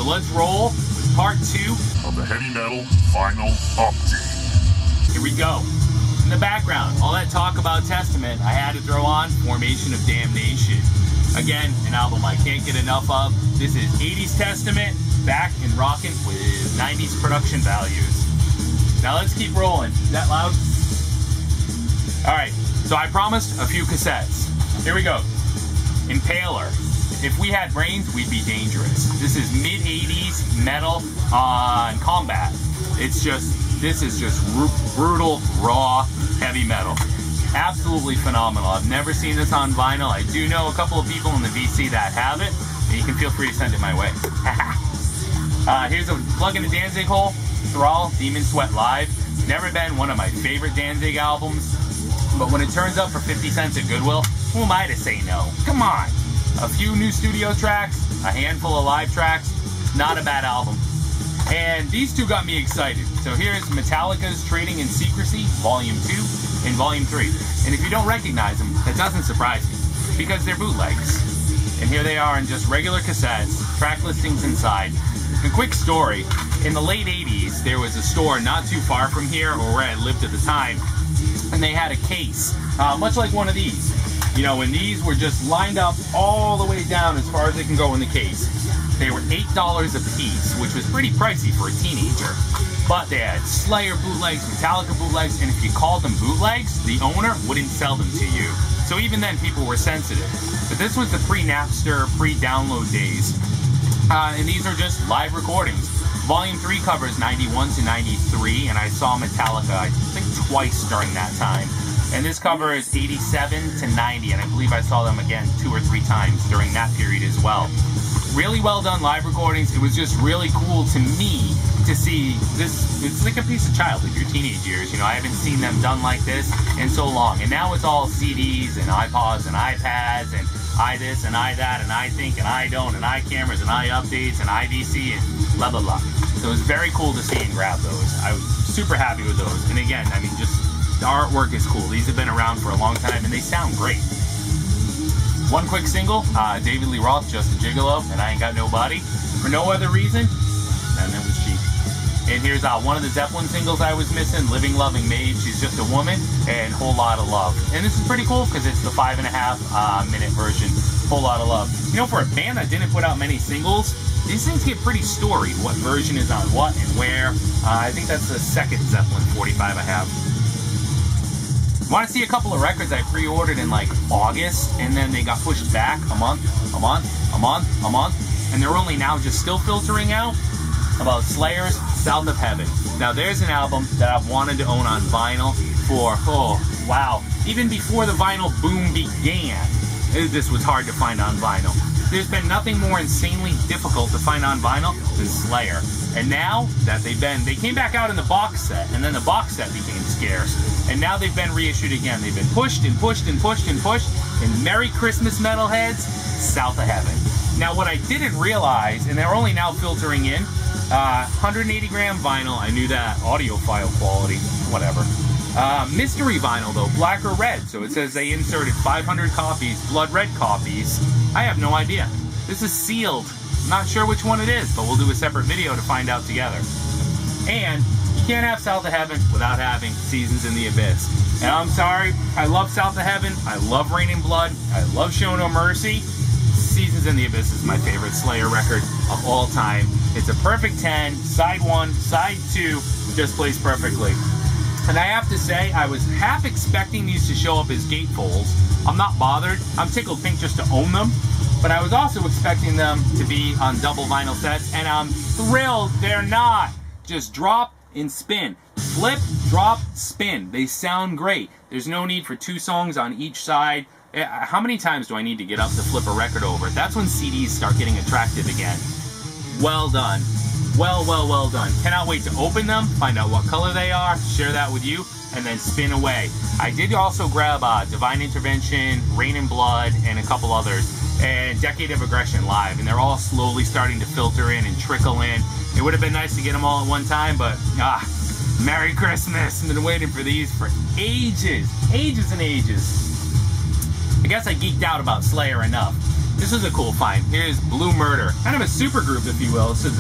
let's roll with part 2 of the Heavy Metal Vinyl Update. Here we go. In the background, all that talk about Testament, I had to throw on Formation of Damnation. Again, an album I can't get enough of. This is 80s Testament, back and rocking with 90s production values. Now let's keep rolling. Is that loud? Alright, so I promised a few cassettes. Here we go. Impaler. If we had brains, we'd be dangerous. This is mid-80s metal on Combat. This is just brutal, raw, heavy metal. Absolutely phenomenal. I've never seen this on vinyl. I do know a couple of people in the VC that have it, and you can feel free to send it my way. Here's a plug in the Danzig hole. Thrall, Demon Sweat Live. Never been one of my favorite Danzig albums, but when it turns up for 50 cents at Goodwill, who am I to say no? Come on. A few new studio tracks, a handful of live tracks, not a bad album. And these two got me excited. So here's Metallica's Trading in Secrecy, Volume 2 and Volume 3. And if you don't recognize them, that doesn't surprise me, because they're bootlegs. And here they are in just regular cassettes, track listings inside. A quick story, in the late 80s, there was a store not too far from here, or where I lived at the time, and they had a case, much like one of these. You know, and these were just lined up all the way down as far as they can go in the case. They were $8 a piece, which was pretty pricey for a teenager. But they had Slayer bootlegs, Metallica bootlegs, and if you called them bootlegs, the owner wouldn't sell them to you. So even then, people were sensitive. But this was the pre-Napster, pre-download days. And these are just live recordings. Volume 3 covers 91 to 93, and I saw Metallica, I think, twice during that time. And this cover is 87 to 90, and I believe I saw them again 2 or 3 times during that period as well. Really well done live recordings. It was just really cool to me to see this. It's like a piece of childhood, your teenage years. You know, I haven't seen them done like this in so long. And now it's all CDs and iPods and iPads and I this and I that and I think and I don't and I cameras and I updates and IVC and blah, blah, blah. So it was very cool to see and grab those. I was super happy with those. And again, I mean, just the artwork is cool. These have been around for a long time and they sound great. One quick single, David Lee Roth, Just a Gigolo, and I Ain't Got No Body. For no other reason, and that was cheap. And here's one of the Zeppelin singles I was missing, Living, Loving Maid, She's Just a Woman, and Whole Lot of Love. And this is pretty cool because it's the 5.5 minute version, Whole Lot of Love. You know, for a band that didn't put out many singles, these things get pretty storied, what version is on what and where. I think that's the second Zeppelin 45 I have. Want to see a couple of records I pre-ordered in like August, and then they got pushed back a month, and they're only now just still filtering out about Slayer's South of Heaven. Now there's an album that I've wanted to own on vinyl for, oh wow, even before the vinyl boom began, this was hard to find on vinyl. There's been nothing more insanely difficult to find on vinyl than Slayer. And now that they came back out in the box set, and then the box set became scarce. And now they've been reissued again. They've been pushed and pushed and pushed and pushed. And Merry Christmas, Metalheads, South of Heaven. Now what I didn't realize, and they're only now filtering in, 180 gram vinyl, I knew that, audiophile quality, whatever. Mystery vinyl though, black or red, so it says they inserted 500 copies, blood red copies. I have no idea. This is sealed. Not sure which one it is, but we'll do a separate video to find out together. And you can't have South of Heaven without having Seasons in the Abyss. And I'm sorry, I love South of Heaven, I love Rain in Blood, I love Show No Mercy. Seasons in the Abyss is my favorite Slayer record of all time. It's a perfect 10, side 1, side 2, just plays perfectly. And I have to say, I was half expecting these to show up as gatefolds. I'm not bothered, I'm tickled pink just to own them. But I was also expecting them to be on double vinyl sets, and I'm thrilled they're not. Just drop and spin. Flip, drop, spin. They sound great. There's no need for 2 songs on each side. How many times do I need to get up to flip a record over? That's when CDs start getting attractive again. Well done. Well done. Cannot wait to open them, find out what color they are, share that with you, and then spin away. I did also grab Divine Intervention, Rain in Blood, and a couple others. And Decade of Aggression live, and they're all slowly starting to filter in and trickle in. It would have been nice to get them all at one time, but Merry Christmas. I've been waiting for these for ages and ages. I guess I geeked out about Slayer enough. This is a cool find. Here's Blue Murder, kind of a super group, if you will. This is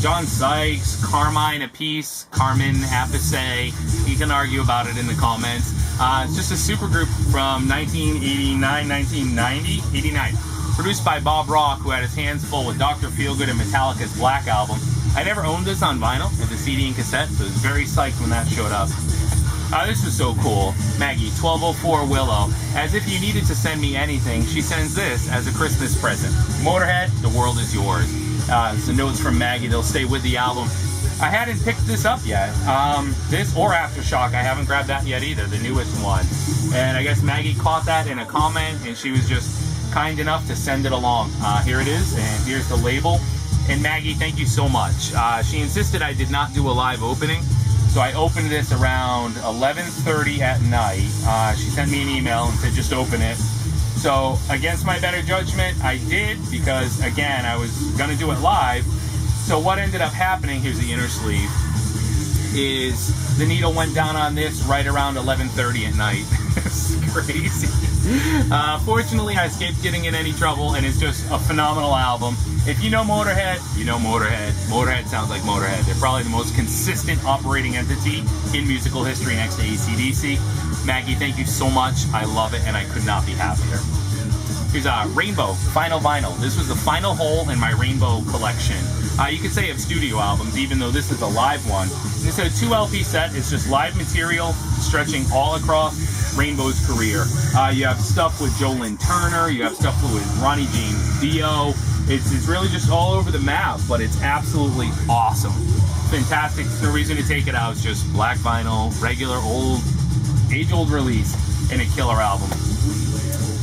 John Sykes, Carmine Appice, Carmen Appice. You can argue about it in the comments. It's just a super group from 89, produced by Bob Rock, who had his hands full with Dr. Feelgood and Metallica's Black Album. I never owned this on vinyl with the CD and cassette, so I was very psyched when that showed up. This was so cool. Maggie, 1204 Willow. As if you needed to send me anything, she sends this as a Christmas present. Motorhead, the world is yours. Some notes from Maggie, they'll stay with the album. I hadn't picked this up yet. This or Aftershock, I haven't grabbed that yet either, the newest one. And I guess Maggie caught that in a comment, and she was just kind enough to send it along. Here it is, and here's the label. And Maggie, thank you so much. She insisted I did not do a live opening. So I opened this around 11:30 at night. She sent me an email and said, just open it. So against my better judgment, I did, because again, I was gonna do it live. So what ended up happening, here's the inner sleeve, is the needle went down on this right around 11:30 at night. It's crazy. Fortunately, I escaped getting in any trouble, and it's just a phenomenal album. If you know Motorhead, you know Motorhead. Motorhead sounds like Motorhead. They're probably the most consistent operating entity in musical history next to AC/DC. Maggie, thank you so much. I love it, and I could not be happier. Here's Rainbow, Final Vinyl. This was the final hole in my Rainbow collection. You could say of studio albums, even though this is a live one. This is a 2 LP set. It's just live material stretching all across Rainbow's career. You have stuff with Joe Lynn Turner. You have stuff with Ronnie James Dio. It's really just all over the map, but it's absolutely awesome. Fantastic. There's no reason to take it out. It's just black vinyl, regular old, age-old release, and a killer album.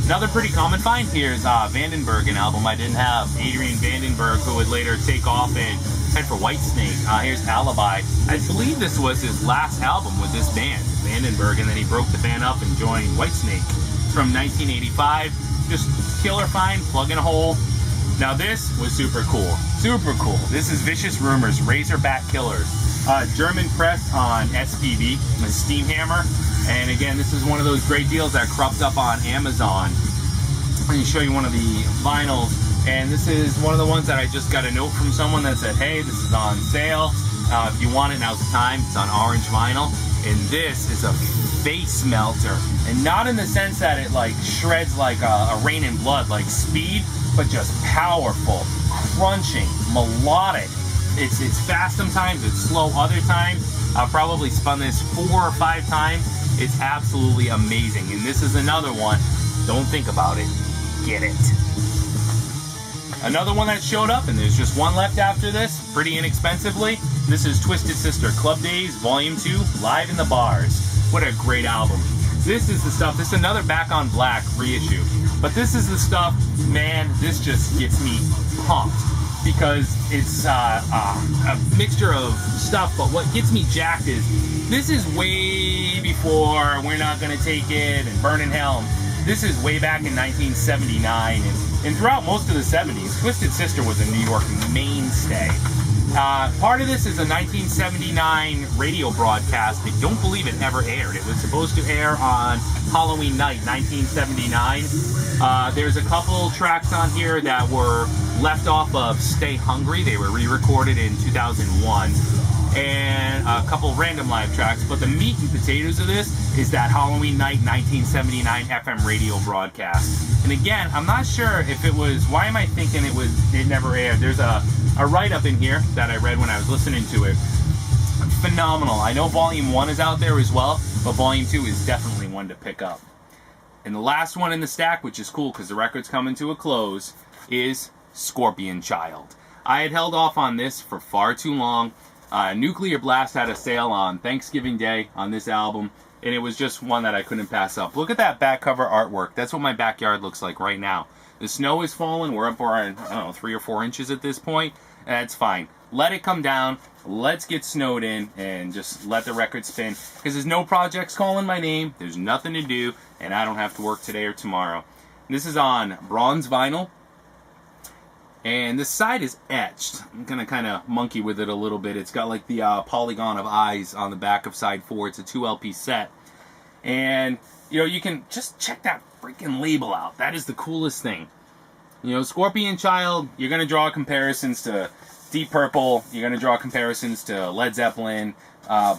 Another pretty common find here is Vandenberg, an album I didn't have. Adrian Vandenberg, who would later take off and head for Whitesnake. Here's Alibi. I believe this was his last album with this band, Vandenberg, and then he broke the band up and joined Whitesnake. From 1985, just killer find, plug in a hole. Now this was super cool. Super cool. This is Vicious Rumors, Razorback Killers. German press on SPV, a Steamhammer. And again, this is one of those great deals that cropped up on Amazon. Let me show you one of the vinyls. And this is one of the ones that I just got a note from someone that said, hey, this is on sale. If you want it, now's the time. It's on orange vinyl. And this is a face melter. And not in the sense that it like shreds like a Rain in Blood, like Speed, but just powerful, crunching, melodic. It's fast sometimes, it's slow other times. I've probably spun this 4 or 5 times. It's absolutely amazing. And this is another one. Don't think about it. Get it. Another one that showed up, and there's just one left after this, pretty inexpensively. This is Twisted Sister Club Days, Volume 2, Live in the Bars. What a great album. This is the stuff, this is another Back on Black reissue. But this is the stuff, man, this just gets me pumped. Because it's a mixture of stuff, but what gets me jacked is, this is way before We're Not Gonna Take It and Burn in Hell. This is way back in 1979, and throughout most of the 70s, Twisted Sister was a New York mainstay. Part of this is a 1979 radio broadcast. I don't believe it ever aired. It was supposed to air on Halloween night, 1979. There's a couple tracks on here that were left off of Stay Hungry. They were re-recorded in 2001. And a couple random live tracks. But the meat and potatoes of this is that Halloween night 1979 FM radio broadcast. And again, I'm not sure if it was, why am I thinking it never aired? There's a write-up in here that I read when I was listening to it. Phenomenal. I know Volume 1 is out there as well, but Volume 2 is definitely one to pick up. And the last one in the stack, which is cool because the record's coming to a close, is Scorpion Child. I had held off on this for far too long. Nuclear Blast had a sale on Thanksgiving Day on this album, and it was just one that I couldn't pass up. Look at that back cover artwork. That's what my backyard looks like right now. The snow is falling. We're up around, I don't know, 3 or 4 inches at this point. That's fine. Let it come down. Let's get snowed in and just let the record spin. Because there's no projects calling my name. There's nothing to do, and I don't have to work today or tomorrow. This is on bronze vinyl. And this side is etched. I'm going to kind of monkey with it a little bit. It's got like the polygon of eyes on the back of side 4. It's a 2 LP set. And, you know, you can just check that freaking label out. That is the coolest thing. You know, Scorpion Child, you're going to draw comparisons to Deep Purple, you're going to draw comparisons to Led Zeppelin,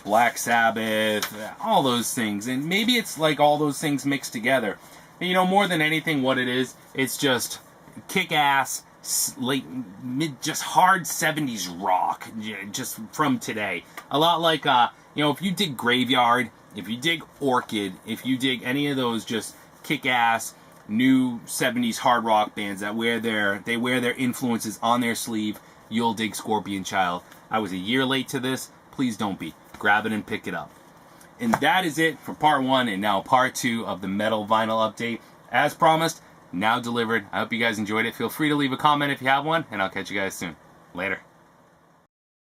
Black Sabbath, all those things. And maybe it's like all those things mixed together. And, you know, more than anything, what it is, it's just kick-ass, just hard 70s rock, just from today. A lot like, you know, if you dig Graveyard, if you dig Orchid, if you dig any of those just kick-ass, new 70s hard rock bands that wear their influences on their sleeve, you'll dig Scorpion Child. I was a year late to this. Please don't be. Grab it and pick it up. And that is it for part 1 and now part 2 of the metal vinyl update. As promised, now delivered. I hope you guys enjoyed it. Feel free to leave a comment if you have one, and I'll catch you guys soon. Later.